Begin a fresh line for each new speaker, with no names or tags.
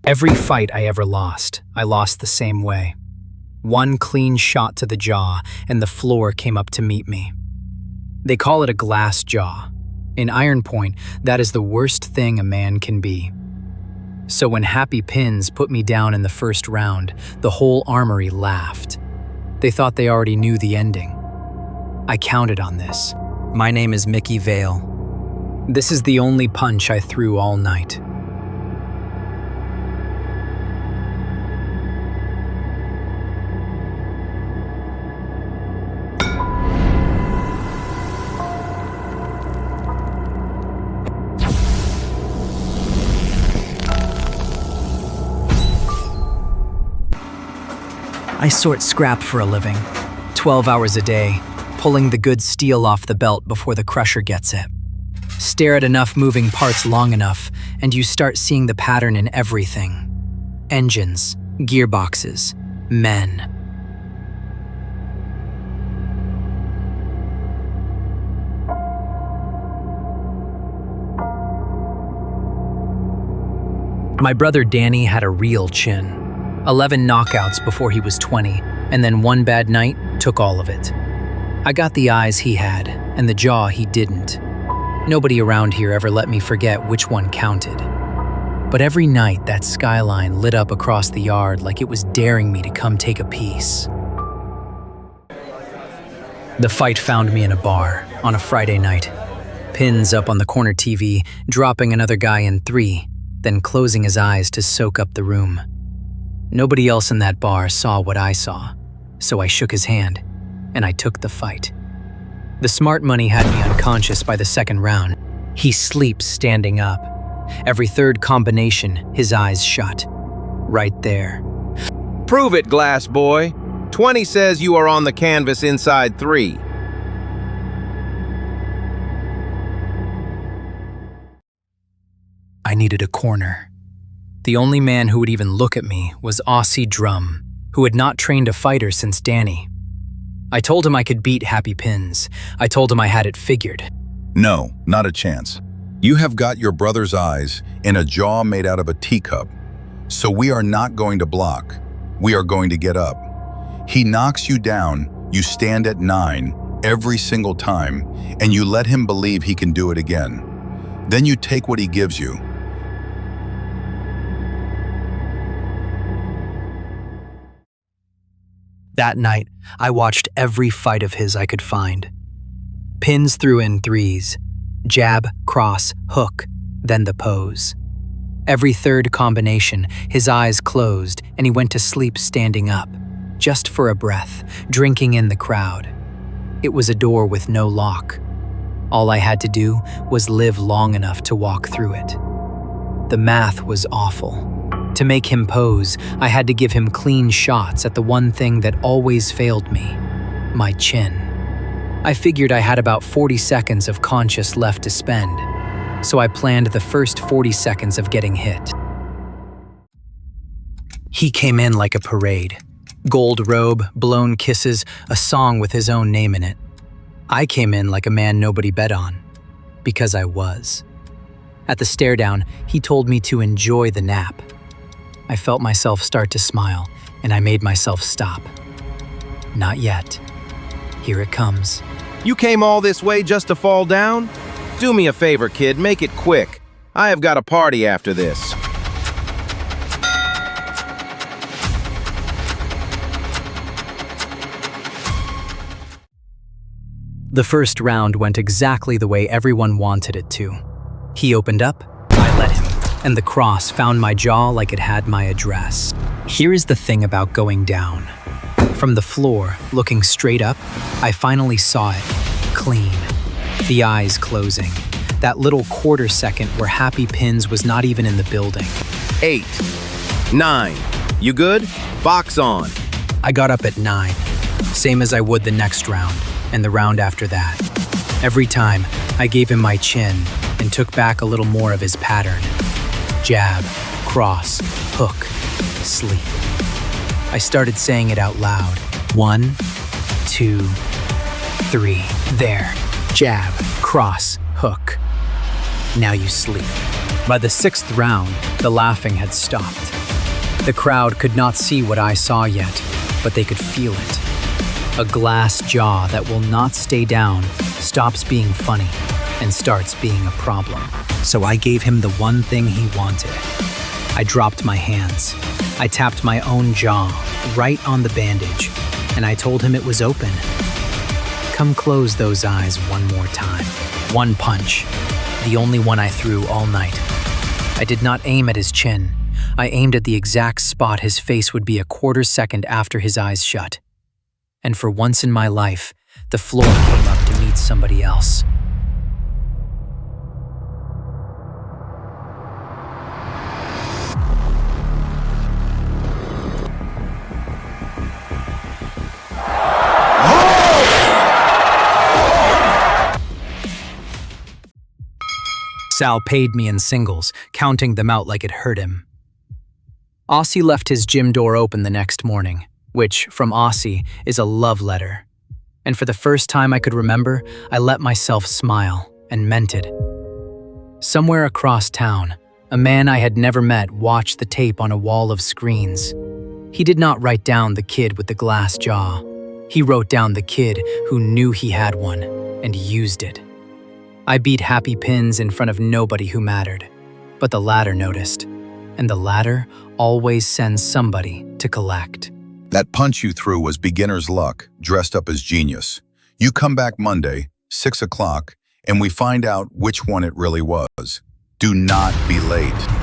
Every fight I ever lost, I lost the same way. One clean shot to the jaw, and the floor came up to meet me. They call it a glass jaw. In Ironpoint, that is the worst thing a man can be. So when Happy Pinz put me down in the first round, the whole armory laughed. They thought they already knew the ending. I counted on this. My name is Mickey Vale. This is the only punch I threw all night. I sort scrap for a living, 12 hours a day, pulling the good steel off the belt before the crusher gets it. Stare at enough moving parts long enough, and you start seeing the pattern in everything. Engines, gearboxes, men. My brother Danny had a real chin. 11 knockouts before he was 20, and then one bad night took all of it. I got the eyes he had, and the jaw he didn't. Nobody around here ever let me forget which one counted. But every night that skyline lit up across the yard like it was daring me to come take a piece. The fight found me in a bar on a Friday night. Pinz up on the corner TV, dropping another guy in 3, then closing his eyes to soak up the room. Nobody else in that bar saw what I saw, so I shook his hand, and I took the fight. The smart money had me unconscious by the second round. He sleeps standing up. Every third combination, his eyes shut. Right there.
Prove it, glass boy. 20 says you are on the canvas inside 3.
I needed a corner. The only man who would even look at me was Aussie Drum, who had not trained a fighter since Danny. I told him I could beat Happy Pinz. I told him I had it figured.
No, not a chance. You have got your brother's eyes in a jaw made out of a teacup. So we are not going to block. We are going to get up. He knocks you down, you stand at 9 every single time, and you let him believe he can do it again. Then you take what he gives you.
That night, I watched every fight of his I could find. Pinz threw in 3s. Jab, cross, hook, then the pose. Every third combination, his eyes closed and he went to sleep standing up, just for a breath, drinking in the crowd. It was a door with no lock. All I had to do was live long enough to walk through it. The math was awful. To make him pose, I had to give him clean shots at the one thing that always failed me, my chin. I figured I had about 40 seconds of conscious left to spend, so I planned the first 40 seconds of getting hit. He came in like a parade. Gold robe, blown kisses, a song with his own name in it. I came in like a man nobody bet on, because I was. At the stare down, he told me to enjoy the nap. I felt myself start to smile, and I made myself stop. Not yet. Here it comes.
You came all this way just to fall down? Do me a favor, kid, make it quick. I have got a party after this.
The first round went exactly the way everyone wanted it to. He opened up, I let him, and the cross found my jaw like it had my address. Here is the thing about going down. From the floor, looking straight up, I finally saw it, clean. The eyes closing. That little quarter second where Happy Pinz was not even in the building.
8, 9, you good? Box on.
I got up at 9, same as I would the next round, and the round after that. Every time, I gave him my chin and took back a little more of his pattern. Jab, cross, hook, sleep. I started saying it out loud. 1, 2, 3. There. Jab, cross, hook. Now you sleep. By the 6th round, the laughing had stopped. The crowd could not see what I saw yet, but they could feel it. A glass jaw that will not stay down stops being funny and starts being a problem. So I gave him the one thing he wanted. I dropped my hands. I tapped my own jaw right on the bandage, and I told him it was open. Come close those eyes one more time. One punch, the only one I threw all night. I did not aim at his chin. I aimed at the exact spot his face would be a quarter second after his eyes shut. And for once in my life, the floor came up to meet somebody else. Sal paid me in singles, counting them out like it hurt him. Aussie left his gym door open the next morning, which, from Aussie, is a love letter. And for the first time I could remember, I let myself smile, and meant it. Somewhere across town, a man I had never met watched the tape on a wall of screens. He did not write down the kid with the glass jaw. He wrote down the kid who knew he had one, and used it. I beat Happy Pinz in front of nobody who mattered, but the ladder noticed, and the ladder always sends somebody to collect.
That punch you threw was beginner's luck, dressed up as genius. You come back Monday, 6 o'clock, and we find out which one it really was. Do not be late.